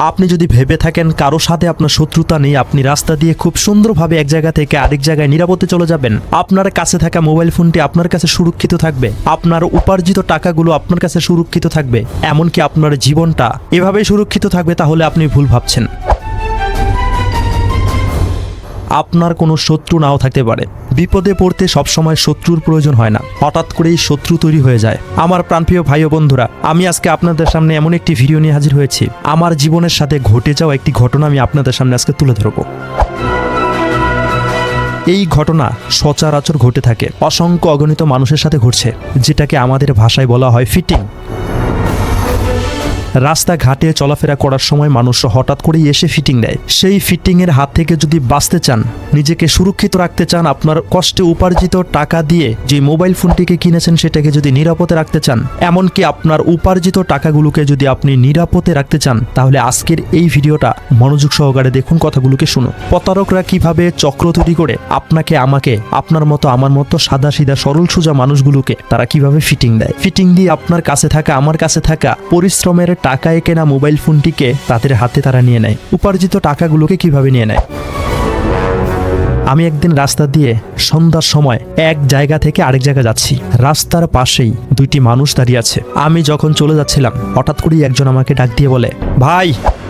আপনি যদি ভেবে থাকেন কারো সাথে আপনার শত্রুতা নেই, আপনি রাস্তা দিয়ে খুব সুন্দরভাবে এক জায়গা থেকে আরেক জায়গায় নিরাপদে চলে যাবেন, আপনার কাছে থাকা মোবাইল ফোনটি আপনার কাছে সুরক্ষিত থাকবে, আপনার উপার্জিত টাকাগুলো আপনার কাছে সুরক্ষিত থাকবে, এমনকি আপনার জীবনটা এভাবেই সুরক্ষিত থাকবে, তাহলে আপনি ভুল ভাবছেন। আপনার কোনো শত্রু নাও থাকতে পারে। বিপদে পড়তে সবসময় শত্রুর প্রয়োজন হয় না, হঠাৎ করেই শত্রু তৈরি হয়ে যায়। আমার প্রাণপ্রিয় ভাই ও বন্ধুরা, আমি আজকে আপনাদের সামনে এমন একটি ভিডিও নিয়ে হাজির হয়েছি। আমার জীবনের সাথে ঘটে যাওয়া একটি ঘটনা আমি আপনাদের সামনে আজকে তুলে ধরব। এই ঘটনা সচরাচর ঘটে থাকে, অসংখ্য অগণিত মানুষের সাথে ঘটছে, যেটাকে আমাদের ভাষায় বলা হয় ফিটিং। রাস্তাঘাটে চলাফেরা করার সময় মানুষ হঠাৎ করেই এসে ফিটিং দেয়। সেই ফিটিংয়ের হাত থেকে যদি বাঁচতে চান, নিজেকে সুরক্ষিত রাখতে চান, আপনার কষ্টে উপার্জিত টাকা দিয়ে যে মোবাইল ফোনটিকে কিনেছেন সেটাকে যদি নিরাপদে রাখতে চান, এমনকি আপনার উপার্জিত টাকাগুলোকে যদি আপনি নিরাপদে রাখতে চান, তাহলে আজকের এই ভিডিওটা মনোযোগ সহকারে দেখুন, কথাগুলোকে শুনুন। প্রতারকরা কিভাবে চক্র তৈরি করে আপনাকে, আমাকে, আপনার মতো আমার মতো সাদা সিধা সরল সোজা মানুষগুলোকে তারা কিভাবে ফিটিং দেয়। ফিটিং দিয়ে আপনার কাছে থাকা, আমার কাছে থাকা পরিশ্রমের টাকায় কেনা মোবাইল ফোনটিকে তাদের হাতে তারা নিয়ে নেয়, উপার্জিত টাকাগুলোকে কিভাবে নিয়ে নেয়। আমি একদিন রাস্তা দিয়ে সন্ধ্যার সময় এক জায়গা থেকে আরেক জায়গা যাচ্ছি। রাস্তার পাশেই দুইটি মানুষ দাঁড়িয়ে আছে। আমি যখন চলে যাচ্ছিলাম, হঠাৎ করেই একজন আমাকে ডাক দিয়ে বলে, ভাই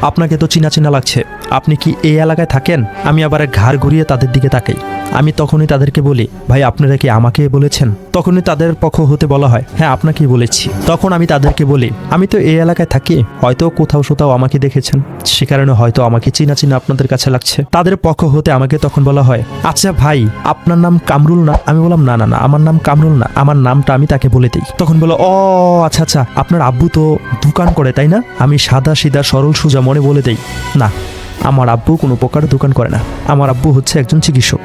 আপনাকে তো চিনা চিনা লাগছে, আপনি কি এই এলাকায় থাকেন? আমি আবার ঘাড় ঘুরিয়ে তাদের দিকে তাকাই। আমি তখনই তাদেরকে বলি, ভাই আপনারা কি আমাকে বলেছেন? তখনই তাদের পক্ষ হতে বলা হয়, হ্যাঁ আপনাকেই বলেছি। তখন আমি তাদেরকে বলি, আমি তো এই এলাকায় থাকি, হয়তো কোথাও কোথাও আমাকে দেখেছেন, সে কারণে হয়তো আমাকে চিনা চিনা আপনাদের কাছে লাগছে। তাদের পক্ষ হতে আমাকে তখন বলা হয়, আচ্ছা ভাই আপনার নাম কামরুল না? আমি বললাম না না না, আমার নাম কামরুল না, আমার নামটা আমি তাকে বলে দিই। তখন বলো, ও আচ্ছা আচ্ছা, আপনার আব্বু তো দোকান করে তাই না? আমি সাদা সিধা সরল সোজা মনে বলে দেই, না আমার আব্বু কোনো প্রকার দোকান করে না, আমার আব্বু হচ্ছে একজন চিকিৎসক,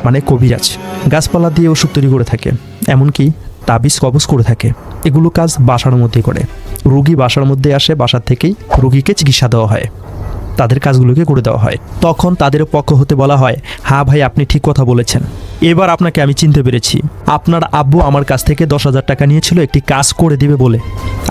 মানে কবিরাজ। গাছপালা দিয়ে ওষুধ তৈরি করে থাকে, এমনকি তাবিজ কবজ করে থাকে। এগুলো কাজ বাসার মধ্যেই করে। রোগী বাসার মধ্যে আসে, বাসার থেকেই রোগীকে চিকিৎসা দেওয়া হয়, তাদের কাজগুলোকে করে দেওয়া হয়। তখন তাদের পক্ষ হতে বলা হয়, হ্যাঁ ভাই আপনি ঠিক কথা বলেছেন, এবার আপনাকে আমি চিনতে পেরেছি। আপনার আব্বু আমার কাছ থেকে 10,000 টাকা নিয়েছিল একটি কাজ করে দিবে বলে।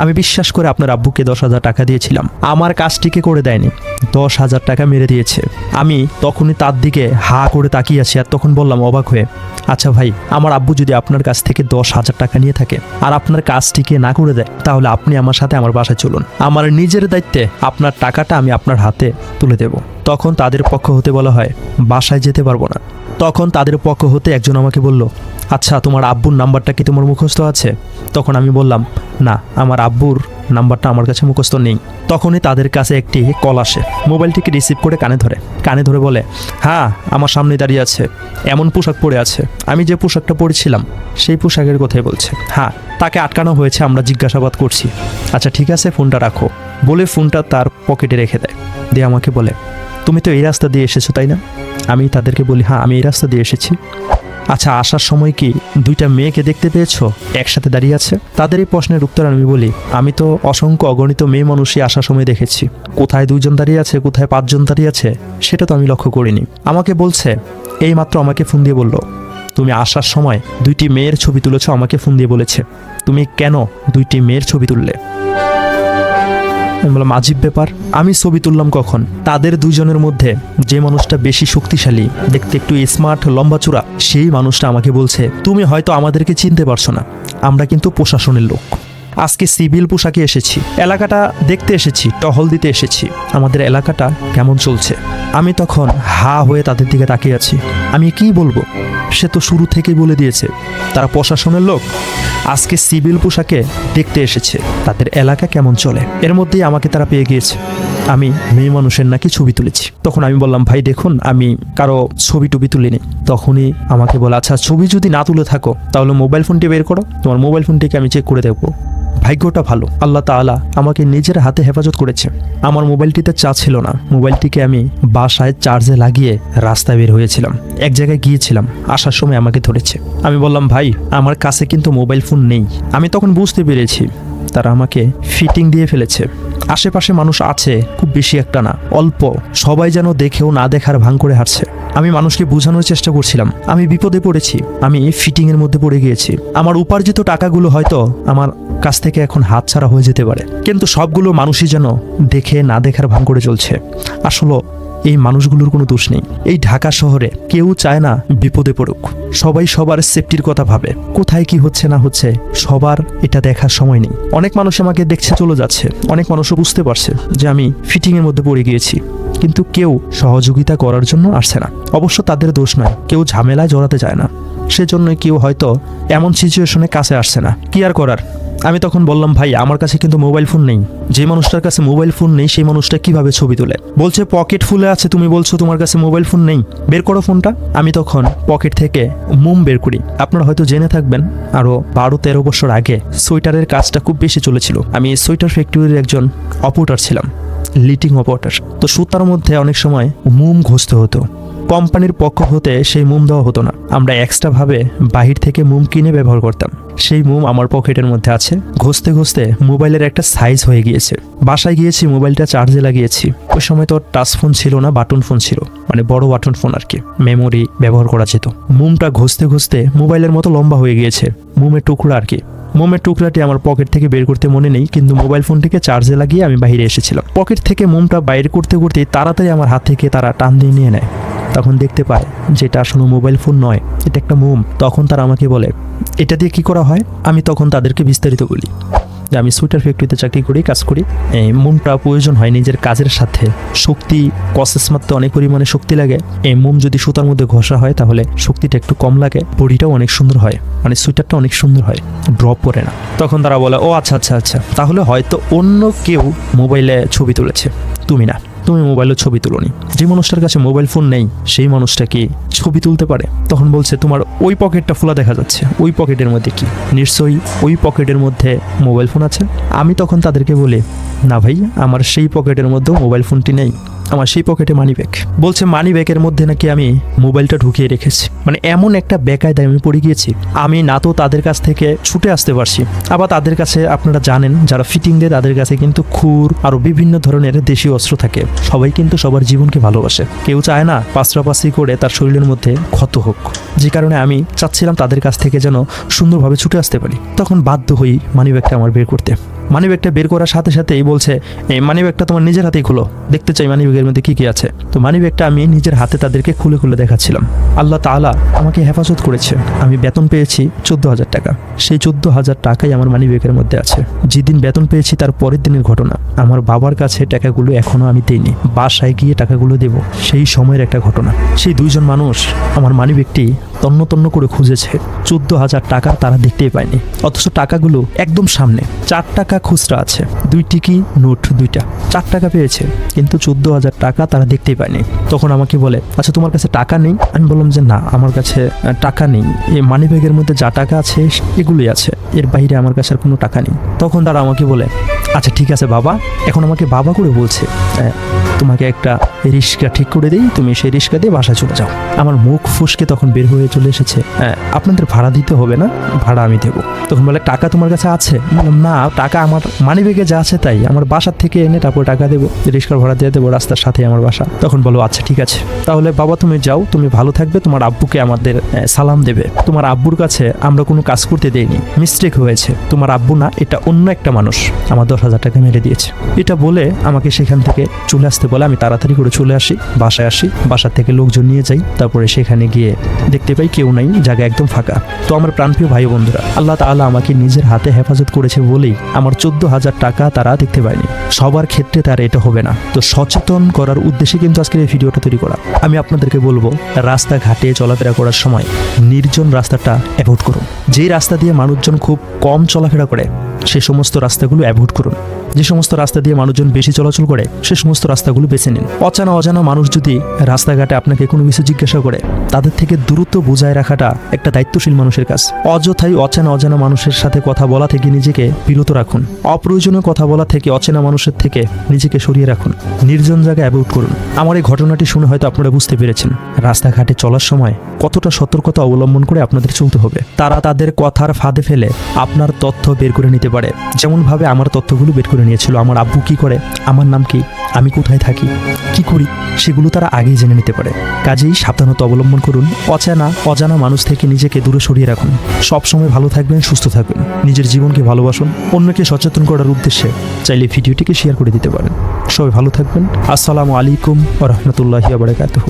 আমি বিশ্বাস করে আপনার আব্বুকে 10,000 টাকা দিয়েছিলাম, আমার কাজটিকে করে দেয়নি, 10,000 টাকা মেরে দিয়েছে। আমি তখনই তার দিকে হা করে তাকিয়ে আছি, আর তখন বললাম অবাক হয়ে, আচ্ছা ভাই আমার আব্বু যদি আপনার কাছ থেকে 10,000 টাকা নিয়ে থাকে আর আপনার কাজটিকে না করে দেয়, তাহলে আপনি আমার সাথে আমার বাসায় চলুন, আমার নিজের দায়িত্বে আপনার টাকাটা আমি আপনার হাতে তুলে দেব। তখন তাদের পক্ষ হতে বলা হয়, বাসায় যেতে পারবো না। তখন তাদের পক্ষ হতে একজন আমাকে বলল, আচ্ছা তোমার আব্বুর নাম্বারটা কি তোমার মুখস্থ আছে? তখন আমি বললাম, না আমার আব্বুর নাম্বারটা আমার কাছে মুখস্থ নেই। তখনই তাদের কাছে একটি কল আসে, মোবাইলটিকে রিসিভ করে কানে ধরে বলে, হ্যাঁ আমার সামনে দাঁড়িয়ে আছে, এমন পোশাক পরে আছে, আমি যে পোশাকটা পরেছিলাম সেই পোশাকের কথাই বলছে। হ্যাঁ তাকে আটকানো হয়েছে, আমরা জিজ্ঞাসাবাদ করছি। আচ্ছা ঠিক আছে ফোনটা রাখো বলে ফোনটা তার পকেটে রেখে দেয়। দিয়ে আমাকে বলে, তুমি তো এই রাস্তা দিয়ে এসেছো তাই না? আমি তাদেরকে বলি, হ্যাঁ আমি এই রাস্তা দিয়ে এসেছি। আচ্ছা আসার সময় কি দুইটা মেয়েকে দেখতে পেয়েছো একসাথে দাঁড়িয়ে আছে? তাদের এই প্রশ্নের উত্তর আমি বলি, আমি তো অসংখ্য অগণিত মেয়ে মানুষই আসার সময় দেখেছি, কোথায় 2 জন দাঁড়িয়ে আছে, কোথায় 5 জন দাঁড়িয়ে আছে সেটা তো আমি লক্ষ্য করিনি। আমাকে বলছে, এই মাত্র আমাকে ফোন দিয়ে বলল, তুমি আসার সময় 2টি মেয়ের ছবি তুলেছো, আমাকে ফোন দিয়ে বলেছে, তুমি কেন 2টি মেয়ের ছবি তুললে? আমি বললাম আজীব ব্যাপার, আমি ছবি তুললাম কখন? তাদের 2 জনের মধ্যে যে মানুষটা বেশি শক্তিশালী, দেখতে একটু স্মার্ট, লম্বা চূড়া, সেই মানুষটা আমাকে বলছে, তুমি হয়তো আমাদেরকে চিনতে পারছো না, আমরা কিন্তু প্রশাসনের লোক, আজকে সিভিল পোশাকে এসেছি, এলাকাটা দেখতে এসেছি, টহল দিতে এসেছি, আমাদের এলাকাটা কেমন চলছে। আমি তখন হা হয়ে তাদের দিকে তাকিয়ে আছি, আমি কি বলবো? সে তো শুরু থেকেই বলে দিয়েছে তারা প্রশাসনের লোক, আজকে সিভিল পোশাকে দেখতে এসেছে তাদের এলাকা কেমন চলে। এর মধ্যেই আমাকে তারা পেয়ে গিয়েছে, আমি মেয়ে মানুষের নাকি ছবি তুলেছি। তখন আমি বললাম, ভাই দেখুন আমি কারো ছবি টুবি তুলিনি। তখনই আমাকে বলে, আচ্ছা ছবি যদি না তুলে থাকো তাহলে মোবাইল ফোনটি বের করো, তোমার মোবাইল ফোনটিকে আমি চেক করে দেখবো। ভাগ্যটা ভালো, আল্লাহ তাআলা আমাকে নিজের হাতে হেফাজত করেছে। আমার মোবাইলটিতে চার্জ ছিল না, মোবাইলটিকে আমি বাসায় চার্জে লাগিয়ে রাস্তায় বের হয়েছিলাম, এক জায়গায় গিয়েছিলাম, আসার সময় আমাকে ধরেছে। আমি বললাম, ভাই আমার কাছে কিন্তু মোবাইল ফোন নেই। আমি তখন বুঝতে পেরেছি তারা আমাকে ফিটিং দিয়ে ফেলেছে। আশেপাশে মানুষ আছে, খুব বেশি একটা না, অল্প, সবাই যেন দেখেও না দেখার ভান করে হাঁটছে। আমি মানুষকে বোঝানোর চেষ্টা করছিলাম আমি বিপদে পড়েছি, আমি ফিটিংয়ের মধ্যে পড়ে গিয়েছি, আমার উপার্জিত টাকাগুলো হয়তো আমার কাছ থেকে এখন হাতছাড়া হয়ে যেতে পারে। কিন্তু সবগুলো মানুষই যেন দেখে না দেখার ভান করে চলছে। আসলে এই মানুষগুলোর কোনো দোষ নেই। এই ঢাকা শহরে কেউ চায় না বিপদে পড়ুক, সবাই সবার সেফটির কথা ভাবে। কোথায় কি হচ্ছে না হচ্ছে সবার এটা দেখার সময় নেই। অনেক মানুষ আমাকে দেখছে চলে যাচ্ছে, অনেক মানুষও বুঝতে পারছে যে আমি ফিটিংয়ের মধ্যে পড়ে গিয়েছি, কিন্তু কেউ সহযোগিতা করার জন্য আসছে না। অবশ্য তাদের দোষ নয়, কেউ ঝামেলায় জড়াতে চায় না, সেজন্যই কেউ হয়তো এমন সিচুয়েশনে কাছে আসছে না। কি আর করার। আমি তখন বললাম, ভাই আমার কাছে কিন্তু মোবাইল ফোন নেই। যে মানুষটার কাছে মোবাইল ফোন নেই সেই মানুষটা কিভাবে ছবি তোলে? বলছে পকেট ফুলে আছে, তুমি বলছো তোমার কাছে মোবাইল ফোন নেই, বের করো ফোনটা। আমি তখন পকেট থেকে মোম বের করি। আপনারা হয়তো জেনে থাকবেন আরো 12-13 বছর আগে সোয়েটারের কাজটা খুব বেশি চলেছিল। আমি সোয়েটার ফ্যাক্টরির একজন অপারেটর ছিলাম, লিটিং অপারেটর। তো সুতার মধ্যে অনেক সময় মোম ঘষতে হতো, কোম্পানির পক্ষ হতে সেই মোম দেওয়া হতো না, আমরা এক্সট্রা ভাবে বাহির থেকে মোম কিনে ব্যবহার করতাম। সেই মোম আমার পকেটের মধ্যে আছে। ঘষতে ঘষতে মোবাইলের একটা সাইজ হয়ে গিয়েছে। বাসায় গিয়েছি, মোবাইলটা চার্জে লাগিয়েছি। ওই সময় তো টাচ ফোন ছিল না, বাটন ফোন ছিল, মানে বড় বাটন ফোন আর কি, মেমোরি ব্যবহার করা যেত। মোমটা ঘষতে ঘষতে মোবাইলের মতো লম্বা হয়ে গিয়েছে, মোমের টুকরা আর কি। মোমের টুকরাটি আমার পকেট থেকে বের করতে মনে নেই, কিন্তু মোবাইল ফোনটিকে চার্জে লাগিয়ে আমি বাইরে এসেছিলাম। পকেট থেকে মোমটা বাইর করতে করতে তাড়াতাড়ি আমার হাত থেকে তারা টান দিয়ে নিয়ে নেয়। তখন দেখতে পায় যে এটা আসলে মোবাইল ফোন নয়, এটা একটা মোম। তখন তারা আমাকে বলে এটা দিয়ে কি করা হয়। আমি তখন তাদেরকে বিস্তারিত বলি যে আমি সোয়েটার ফ্যাক্টরিতে চাকরি করি, কাজ করি। এই মোমটা প্রয়োজন হয় নিজের কাজের সাথে, শক্তি প্রসেস মারতে অনেক পরিমাণে শক্তি লাগে। এই মোম যদি সুতার মধ্যে ঘষা হয় তাহলে শক্তিটা একটু কম লাগে, বডিটাও অনেক সুন্দর হয়, মানে সোয়েটারটা অনেক সুন্দর হয়, ড্রপ করে না। তখন তারা বলে ও আচ্ছা আচ্ছা আচ্ছা, তাহলে হয়তো অন্য কেউ মোবাইলে ছবি তুলেছে, তুমি না, তুমি মোবাইলে ছবি তুলোনি। যে মানুষটার কাছে মোবাইল ফোন নেই সেই মানুষটা কি ছবি তুলতে পারে? তখন বলছে তোমার ওই পকেটটা খোলা দেখা যাচ্ছে, ওই পকেটের মধ্যে কি? নিশ্চয়ই ওই পকেটের মধ্যে মোবাইল ফোন আছে। আমি তখন তাদেরকে বলি না ভাই, আমার সেই পকেটের মধ্যেও মোবাইল ফোনটি নেই, আমার সেই পকেটে মানি ব্যাগ। বলছে মানি ব্যাগের মধ্যে নাকি আমি মোবাইলটা ঢুকিয়ে রেখেছি। মানে এমন একটা বেকায়দায় আমি পড়ে গিয়েছি। আমি না তো তাদের কাছ থেকে ছুটে আসতে পারছি, আবার তাদের কাছে আপনারা জানেন যারা ফিটিং দেয় তাদের কাছে কিন্তু খুর আরো বিভিন্ন ধরনের দেশীয় অস্ত্র থাকে। সবাই কিন্তু সবার জীবনকে ভালোবাসে, কেউ চায় না পাঁচরাপাঁচি করে তার শরীরের মধ্যে ক্ষত হোক। যে কারণে আমি চাচ্ছিলাম তাদের কাছ থেকে যেন সুন্দরভাবে ছুটে আসতে পারি। তখন বাধ্য হই মানি ব্যাগটা আমার বের করতে। মানি ব্যাগটা বের করার সাথে সাথেই বলছে এই মানি ব্যাগটা তোমার নিজের হাতেই খুলো, দেখতে চাই মানি ব্যাগের মধ্যে কি কি আছে। তো মানি ব্যাগটা আমি নিজের হাতে তাদেরকে খুলে খুলে দেখাচ্ছিলাম। আল্লাহ তাআলা আমাকে হেফাজত করেছে। আমি বেতন পেয়েছি 14,000 টাকা। সেই 14,000 টাকাই আমার মানি ব্যাগের মধ্যে আছে। যেদিন বেতন পেয়েছি তার পরের দিনের ঘটনা। আমার বাবার কাছে টাকাগুলো এখনো আমি দেইনি, বাসায় গিয়ে টাকাগুলো দেব, সেই সময়ের একটা ঘটনা। সেই দুইজন মানুষ আমার মানি ব্যাগটি তন্ন তন্ন করে খুঁজেছে, 14,000 টাকা তারা দেখতেই পায়নি, অথচ টাকাগুলো একদম সামনে। 4 টাকা খুচরা আছে, 2 টিকি নোট 2টা, 4 টাকা পেয়েছে, কিন্তু 14,000 টাকা তারা দেখতেই পায়নি। তখন আমাকে বলে আচ্ছা তোমার কাছে টাকা নেই? আমি বললাম যে না, আমার কাছে টাকা নেই, এই মানি ব্যাগের মধ্যে যা টাকা আছে এগুলোই আছে, এর বাইরে আমার কাছে আর কোনো টাকা নেই। তখন তারা আমাকে বলে আচ্ছা ঠিক আছে বাবা, এখন আমাকে বাবা করে বলছে, তোমাকে একটা রিক্সা ঠিক করে দিই, তুমি সেই রিক্সা দিয়ে বাসায় চলে যাও। আমার মুখ ফুসকে তখন বের হয়ে চলে এসেছে, আপনাদের ভাড়া দিতে হবে না, ভাড়া আমি দেবো। তখন বলে টাকা তোমার কাছে আছে? বললাম না, টাকা আমার মানি ব্যাগে যা আছে তাই, আমার বাসার থেকে এনে তারপর টাকা দেবো, রিক্সার ভাড়া দিয়ে দেবো, রাস্তার সাথে আমার বাসা। তখন বলো আচ্ছা ঠিক আছে, তাহলে বাবা তুমি যাও, তুমি ভালো থাকবে, তোমার আব্বুকে আমাদের সালাম দেবে। তোমার আব্বুর কাছে আমরা কোনো কাজ করতে দেইনি, মিস্টেক হয়েছে, তোমার আব্বু না, এটা অন্য একটা মানুষ আমার 10,000 টাকা মেরে দিয়েছে। এটা বলে আমাকে সেখান থেকে চলে আসতে বলে। আমি তাড়াতাড়ি করে চলে আসি, বাসায় আসি, বাসা থেকে লোকজন নিয়ে যাই। তারপরে সেখানে গিয়ে দেখতে পাই কেউ নাই, জায়গা একদম ফাঁকা। তো আমার প্রাণপ্রিয় ভাই বন্ধুরা, আল্লাহ তাআলা আমাকে নিজের হাতে হেফাজত করেছে বলেই আমার 14,000 টাকা তারা দেখতে পায়নি। সবার ক্ষেত্রে তার এটা হবে না। তো সচেতন করার উদ্দেশ্যে কিন্তু আজকের এই ভিডিওটা তৈরি করা। আমি আপনাদেরকে বলবো রাস্তাঘাটে চলাফেরা করার সময় নির্জন রাস্তাটা অ্যাভয়েড করুন। যেই রাস্তা দিয়ে মানুষজন খুব কম চলাফেরা করে সে সমস্ত রাস্তাগুলো অ্যাভয়েড করুন। যে সমস্ত রাস্তা দিয়ে মানুষজন বেশি চলাচল করে সে সমস্ত রাস্তাগুলো বেছে নিন। অজানা মানুষ যদি রাস্তাঘাটে আপনাকে কোনো কিছু জিজ্ঞাসা করে তাদের থেকে দূরত্ব বজায় রাখাটা একটা দায়িত্বশীল মানুষের কাজ। অযথাই অজানা মানুষের সাথে কথা বলা থেকে নিজেকে বিরত রাখুন। অপ্রয়োজনীয় কথা বলা থেকে অচেনা মানুষের থেকে নিজেকে সরিয়ে রাখুন। নির্জন জায়গা অ্যাভয়েড করুন। আমার এই ঘটনাটি শুনে হয়তো আপনারা বুঝতে পেরেছেন রাস্তাঘাটে চলার সময় কতটা সতর্কতা অবলম্বন করে আপনাদের চলতে হবে। তারা তাদের কথার ফাঁদে ফেলে আপনার তথ্য বের করে নিতে পারে, যেমনভাবে আমার তথ্যগুলো বের করে নিয়েছিল। আমার আব্বু কি করে, আমার নাম কি, আমি কোথায় থাকি, কি করি, সেগুলো তারা আগেই জেনে নিতে পারে। কাজেই সাবধানতা অবলম্বন করুন। অজানা মানুষ থেকে নিজেকে দূরে সরিয়ে রাখুন। সবসময় ভালো থাকবেন, সুস্থ থাকবেন, নিজের জীবনকে ভালোবাসুন। অন্যকে সচেতন করার উদ্দেশ্যে চাইলে ভিডিওটিকে শেয়ার করে দিতে পারেন। সবাই ভালো থাকবেন। আসসালামু আলাইকুম ওয়া রাহমাতুল্লাহি ওয়া বারাকাতুহু।